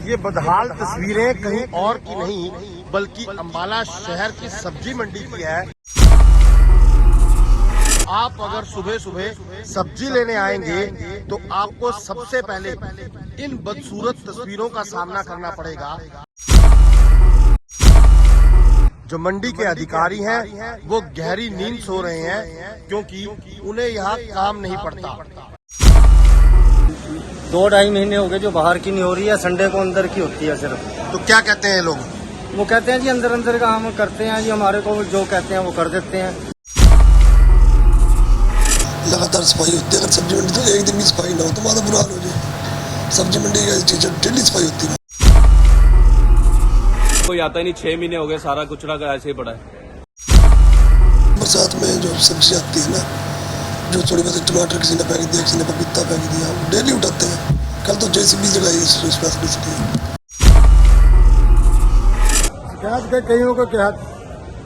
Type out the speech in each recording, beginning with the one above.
ये बदहाल तस्वीरें कहीं और की नहीं बल्कि अंबाला शहर की सब्जी मंडी की है। आप अगर सुबह सुबह सब्जी लेने आएंगे तो आपको सबसे पहले इन बदसूरत तस्वीरों का सामना करना पड़ेगा। जो मंडी के अधिकारी हैं वो गहरी नींद सो रहे हैं क्योंकि उन्हें यहाँ काम नहीं पड़ता। 2-2.5 महीने हो गए जो बाहर की नहीं हो रही है, संडे को अंदर की होती है सिर्फ। तो क्या कहते हैं लोग? वो कहते हैं जी अंदर अंदर का हम करते हैं जी, हमारे को जो कहते हैं वो कर देते हैं। लगातार सफाई होती है। अगर सब्जी मंडी तो एक दिन की सफाई ना हो तो हमारा बुरा हाल हो जाए। सब्जी मंडी का चीज डेली सफाई होती है। कोई आता ही नहीं, 6 महीने हो गए, सारा कुचरा का ऐसे ही पड़ा है। बरसात में जो सब्जी आती है ना, जो थोड़ी बहुत टमाटर किसी ने फेंक दिया, किसी ने पपीता फेंक दिया, डेली उठाते हैं। कल तो JCB लगाई स्पेशलिस्ट कईयों को क्या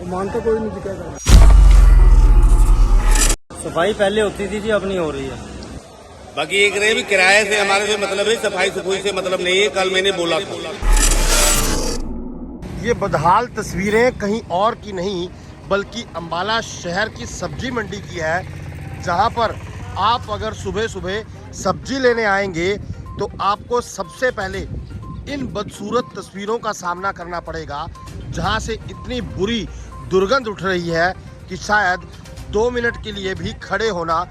मानते कोई नहीं दिखेगा। सफाई पहले होती थी जी, अब नहीं हो रही है। बाकी एक रहे भी किराए से हमारे से मतलब है, सफाई सफाई से मतलब नहीं है। कल मैंने बोला था ये बदहाल तस्वीरें कहीं और की नहीं बल्कि अंबाला शहर की सब्जी मंडी की है, जहां पर आप अगर सुबह सुबह सब्जी लेने आएंगे तो आपको सबसे पहले इन बदसूरत तस्वीरों का सामना करना पड़ेगा, जहां से इतनी बुरी दुर्गंध उठ रही है कि शायद 2 मिनट के लिए भी खड़े होना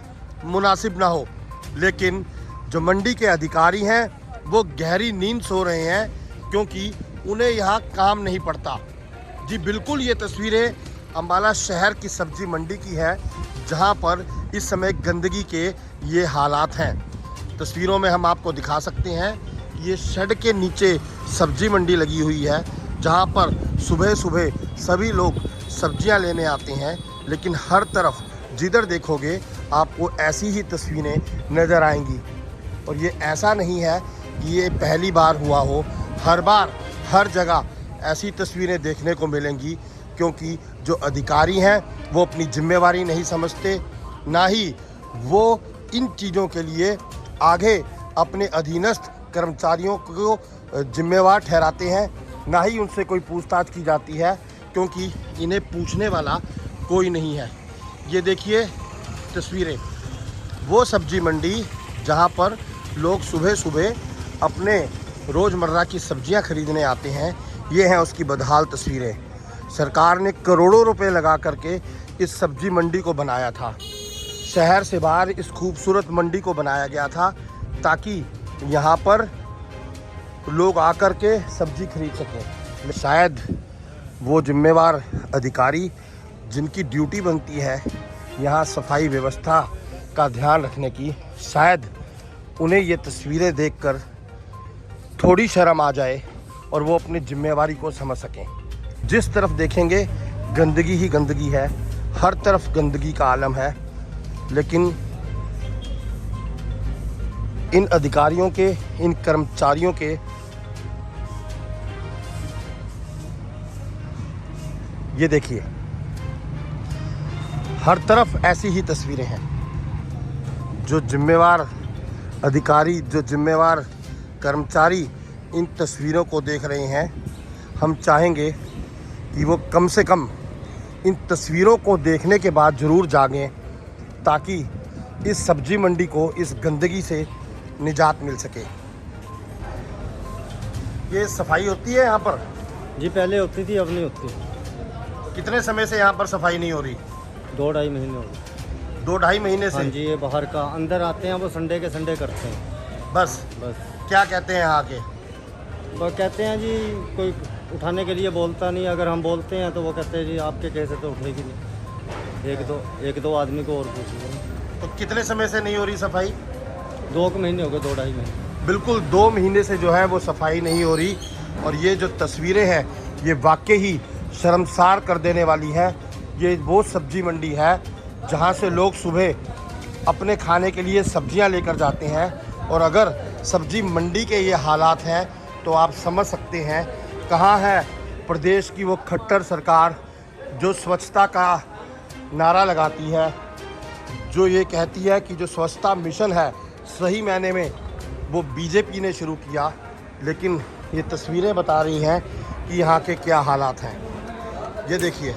मुनासिब ना हो। लेकिन जो मंडी के अधिकारी हैं वो गहरी नींद सो रहे हैं क्योंकि उन्हें यहाँ काम नहीं पड़ता। जी बिल्कुल, ये तस्वीरें अंबाला शहर की सब्जी मंडी की है, जहाँ पर इस समय गंदगी के ये हालात हैं। तस्वीरों में हम आपको दिखा सकते हैं, ये शेड के नीचे सब्जी मंडी लगी हुई है, जहाँ पर सुबह सुबह सभी लोग सब्जियाँ लेने आते हैं। लेकिन हर तरफ जिधर देखोगे आपको ऐसी ही तस्वीरें नज़र आएंगी। और ये ऐसा नहीं है कि ये पहली बार हुआ हो, हर बार हर जगह ऐसी तस्वीरें देखने को मिलेंगी, क्योंकि जो अधिकारी हैं वो अपनी जिम्मेवारी नहीं समझते, ना ही वो इन चीज़ों के लिए आगे अपने अधीनस्थ कर्मचारियों को जिम्मेवार ठहराते हैं, ना ही उनसे कोई पूछताछ की जाती है, क्योंकि इन्हें पूछने वाला कोई नहीं है। ये देखिए तस्वीरें, वो सब्जी मंडी जहाँ पर लोग सुबह सुबह अपने रोज़मर्रा की सब्जियां खरीदने आते हैं, ये हैं उसकी बदहाल तस्वीरें। सरकार ने करोड़ों रुपए लगा करके इस सब्जी मंडी को बनाया था। शहर से बाहर इस खूबसूरत मंडी को बनाया गया था ताकि यहाँ पर लोग आकर के सब्जी खरीद सकें। शायद वो जिम्मेवार अधिकारी जिनकी ड्यूटी बनती है यहाँ सफाई व्यवस्था का ध्यान रखने की, शायद उन्हें ये तस्वीरें देखकर थोड़ी शर्म आ जाए और वो अपनी जिम्मेवारी को समझ सकें। जिस तरफ देखेंगे गंदगी ही गंदगी है, हर तरफ गंदगी का आलम है। लेकिन इन अधिकारियों के, इन कर्मचारियों के ये देखिए, हर तरफ ऐसी ही तस्वीरें हैं। जो जिम्मेवार अधिकारी, जो जिम्मेवार कर्मचारी इन तस्वीरों को देख रहे हैं, हम चाहेंगे कि वो कम से कम इन तस्वीरों को देखने के बाद ज़रूर जागें, ताकि इस सब्जी मंडी को इस गंदगी से निजात मिल सके। ये सफाई होती है यहाँ पर? जी पहले होती थी, अब नहीं होती। कितने समय से यहाँ पर सफाई नहीं हो रही? 2-2.5 महीने हो गए। 2-2.5 महीने से? हाँ जी, ये बाहर का, अंदर आते हैं वो संडे के संडे करते हैं। बस क्या कहते हैं यहाँ के? वो कहते हैं जी कोई उठाने के लिए बोलता नहीं, अगर हम बोलते हैं तो वो कहते हैं जी आपके कैसे तो उठेगी नहीं, एक दो आदमी को और पूछिए। तो कितने समय से नहीं हो रही सफाई? 2 महीने हो गए, 2-2.5 महीने। बिल्कुल 2 महीने से जो है वो सफाई नहीं हो रही। और ये जो तस्वीरें हैं ये वाकई ही शर्मसार कर देने वाली है। ये वो सब्जी मंडी है जहाँ से लोग सुबह अपने खाने के लिए सब्जियाँ लेकर जाते हैं, और अगर सब्जी मंडी के ये हालात हैं तो आप समझ सकते हैं कहाँ है प्रदेश की वो खट्टर सरकार जो स्वच्छता का नारा लगाती है, जो ये कहती है कि जो स्वच्छता मिशन है सही मायने में वो बीजेपी ने शुरू किया, लेकिन ये तस्वीरें बता रही हैं कि यहाँ के क्या हालात हैं। ये देखिए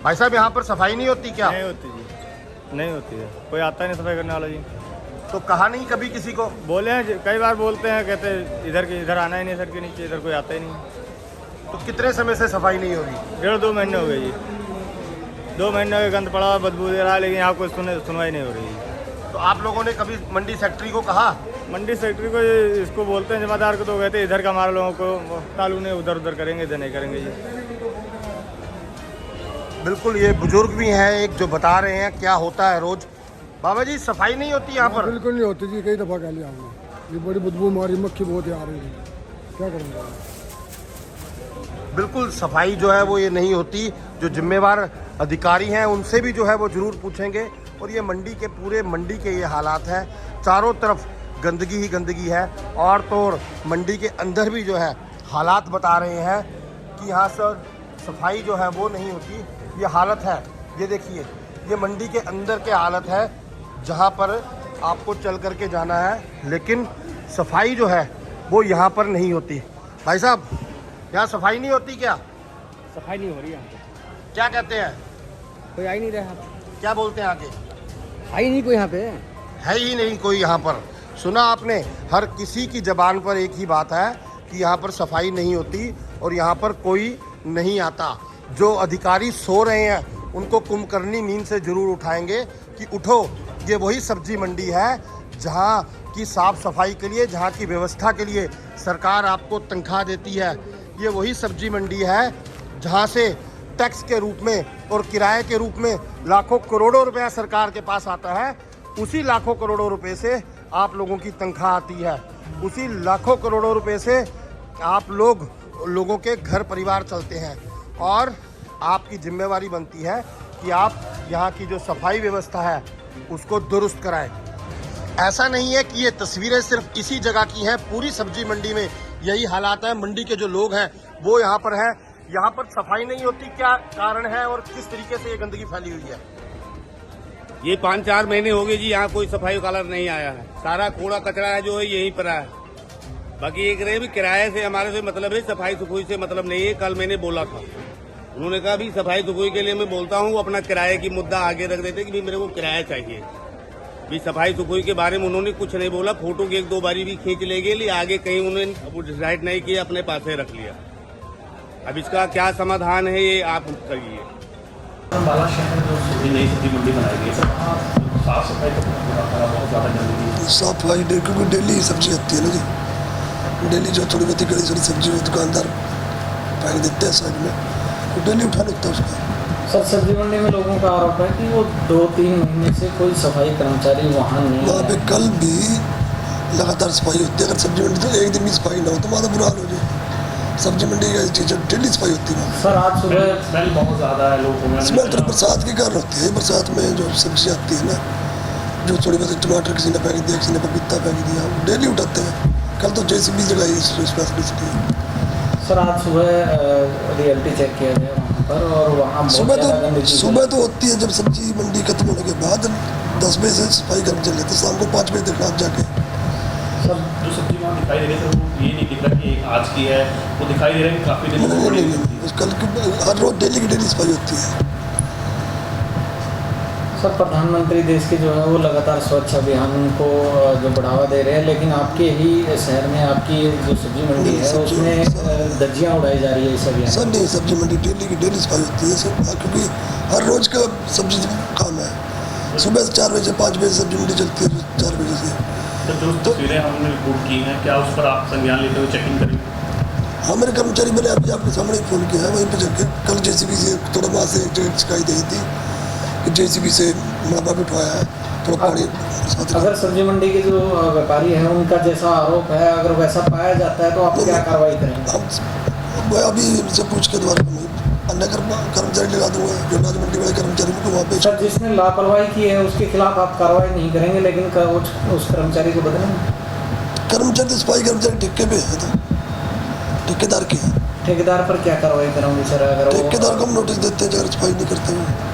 भाई साहब, यहाँ पर सफाई नहीं होती क्या? नहीं होती जी, नहीं होती है, कोई आता नहीं सफाई करने वाला जी। तो कहा नहीं कभी किसी को? बोले हैं, कई बार बोलते हैं, कहते हैं इधर आना ही नहीं, सर के नीचे इधर कोई आता ही नहीं। तो कितने समय से सफाई नहीं होगी? 1.5-2 महीने हो गए जी, 2 महीने हो गए, गंद पड़ा बदबू दे रहा है, लेकिन यहाँ कोई सुनवाई नहीं हो रही। तो आप लोगों ने कभी मंडी सेक्रेटरी को कहा? मंडी सेक्रेटरी को इसको बोलते हैं जमादार को, तो कहते हैं इधर का हमारे लोगों को तालू ने उधर करेंगे, इधर नहीं करेंगे जी। बिल्कुल, ये बुजुर्ग भी हैं एक जो बता रहे हैं क्या होता है रोज। बाबा जी, सफाई नहीं होती यहाँ पर? बिल्कुल नहीं होती जी, कई दफ़ा कह लिया हमने, ये बड़ी बदबू मारी, मक्खी बहुत आ रही है, क्या करेंगे। बिल्कुल सफाई जो है वो ये नहीं होती। जो जिम्मेवार अधिकारी हैं उनसे भी जो है वो ज़रूर पूछेंगे। और ये मंडी के पूरे मंडी के ये हालात हैं, चारों तरफ गंदगी ही गंदगी है। और तो और मंडी के अंदर भी जो है हालात बता रहे हैं कि यहाँ से सफाई जो है वो नहीं होती। ये हालत है, ये देखिए, ये मंडी के अंदर के हालत है जहाँ पर आपको चल करके जाना है, लेकिन सफाई जो है वो यहाँ पर नहीं होती। भाई साहब, यहाँ सफाई नहीं होती क्या? सफाई नहीं हो रही है। क्या कहते हैं? कोई आ ही नहीं रहा। क्या बोलते हैं आगे? आई नहीं कोई यहाँ पे, है ही नहीं कोई यहाँ पर। सुना आपने, हर किसी की ज़बान पर एक ही बात है कि यहाँ पर सफाई नहीं होती और यहाँ पर कोई नहीं आता। जो अधिकारी सो रहे हैं उनको कुंभकर्णी नींद से ज़रूर उठाएंगे कि उठो, ये वही सब्जी मंडी है जहाँ की साफ़ सफाई के लिए, जहाँ की व्यवस्था के लिए सरकार आपको तनख्वाह देती है। ये वही सब्जी मंडी है जहाँ से टैक्स के रूप में और किराए के रूप में लाखों करोड़ों रुपया सरकार के पास आता है। उसी लाखों करोड़ों रुपए से आप लोगों की तनख्वाह आती है, उसी लाखों करोड़ों रुपए से आप लोगों के घर परिवार चलते हैं। और आपकी जिम्मेवारी बनती है कि आप यहाँ की जो सफाई व्यवस्था है उसको दुरुस्त कराएं। ऐसा नहीं है कि ये तस्वीरें सिर्फ इसी जगह की हैं, पूरी सब्जी मंडी में यही हालात है। मंडी के जो लोग हैं वो यहाँ पर हैं। यहाँ पर सफाई नहीं होती, क्या कारण है और किस तरीके से ये गंदगी फैली हुई है? ये 5-4 महीने हो गए जी, यहाँ कोई सफाई कलर नहीं आया है। सारा कूड़ा कचरा है जो है यहीं पर है। बाकी एक रहे भी किराए से हमारे से मतलब है, सफाई सफाई से मतलब नहीं है। कल मैंने बोला था, उन्होंने कहा भी सफाई सफाई के लिए मैं बोलता हूँ, अपना किराए की मुद्दा आगे रख देते कि भी मेरे को किराया चाहिए। भी सफाई सफाई के बारे में उन्होंने कुछ नहीं बोला। फोटो की 1-2 बारी भी खींच ले गए, आगे कहीं उन्होंने डिसाइड नहीं किया, अपने पास रख लिया। अब इसका क्या समाधान है ये आप करिए। अम्बाला शहर जो नई सब्जी मंडी बनाई गई है, साफ सफाई का बहुत ज़्यादा जरूरी है। सफाई क्योंकि डेली सब्जी आती है ना जी, डेली जो थोड़ी बहुत गड़ी सड़ी सब्जी वो दुकानदार फेंक देते हैं साइड में, तो डेली उठा लेता है उसका। सर, सब्जी मंडी में लोगों का आरोप है कि वो 2-3 महीने से कोई सफाई कर्मचारी वहाँ नहीं वहाँ पे है। कल भी लगातार सफाई होती है। अगर सब्जी मंडी तो एक दिन भी सफाई ना हो तो हमारा बुरा हाल हो जाए। सब्जी मंडी का चीज़ डेली सफाई होती है। सर, आज सुबह स्मेल बहुत ज़्यादा है लोगों में। स्मेल तो बरसात के कारण होती है। बरसात में जो सब्जी आती है ना, जो थोड़ी बहुत टमाटर किसी ने फेंक दिया, किसी ने पपीता फेंक दिया, डेली उठाते हैं। कल तो JCB लगाई स्पेशलिस्ट। सर, आज सुबह रियलिटी चेक किया गया वहाँ पर, और वहाँ बहुत ज़्यादा गंदगी थी। सुबह तो होती है जब सब्जी मंडी खत्म होने के बाद 10 बजे से सफाई कर्मी चल लेते, शाम को 5 बजे तक रात जाके। सर, जो सब्जी वहाँ दिखाई दे रही है वो ये नहीं दिख रहा कि एक आज की है, वो दिखाई दे रहा है कि काफ़ी दिन से पड़ी हुई है। कल हर रोज डेली की डेली सफाई होती है। सर, प्रधानमंत्री देश के जो है वो लगातार स्वच्छ अभियान को जो बढ़ावा दे रहे हैं, लेकिन आपके ही शहर में आपकी जो सब्जी मंडी है उसमें धज्जियाँ उड़ाई जा रही है इस अभियान। सर नहीं, सब्जी मंडी डेली की डेली सफाई होती है सर, क्योंकि हर रोज का सब्जी काम है। सुबह से 4 बजे से 5 बजे सब्जी मंडी चलती है, 4 बजे से। तो जो तस्वीरें हमने रिपोर्ट की हैं, क्या उस पर आप संज्ञान लेते हुए चेकिंग करेंगे? हाँ, मेरे कर्मचारी मैंने अभी आपके सामने फ़ोन किया है, वहीं पर जाके कल JCB से थोड़ा वहाँ से शिकायत आई थी कि JCB से मलबा भी उठवाया है, थोड़ा पानी साथ। अगर सब्जी मंडी के जो व्यापारी हैं उनका जैसा आरोप है, अगर वैसा पाया जाता है तो आप क्या कार्रवाई करेंगे? हम मैं अभी इनसे पूछ के दोबारा अन्य कर्मचारी लगा दूंगा, जो अनाज मंडी वाले कर्मचारी को वहाँ पे। सर, जिसने लापरवाही की है उसके खिलाफ आप कार्रवाई नहीं करेंगे, लेकिन उस कर्मचारी को बदलेंगे? कर्मचारी तो सफाई कर्मचारी ठेके पे है, तो ठेकेदार के हैं। ठेकेदार पर क्या कार्रवाई करोगे सर? अगर ठेकेदार को हम नोटिस देते हैं अगर सफाई नहीं करते हैं।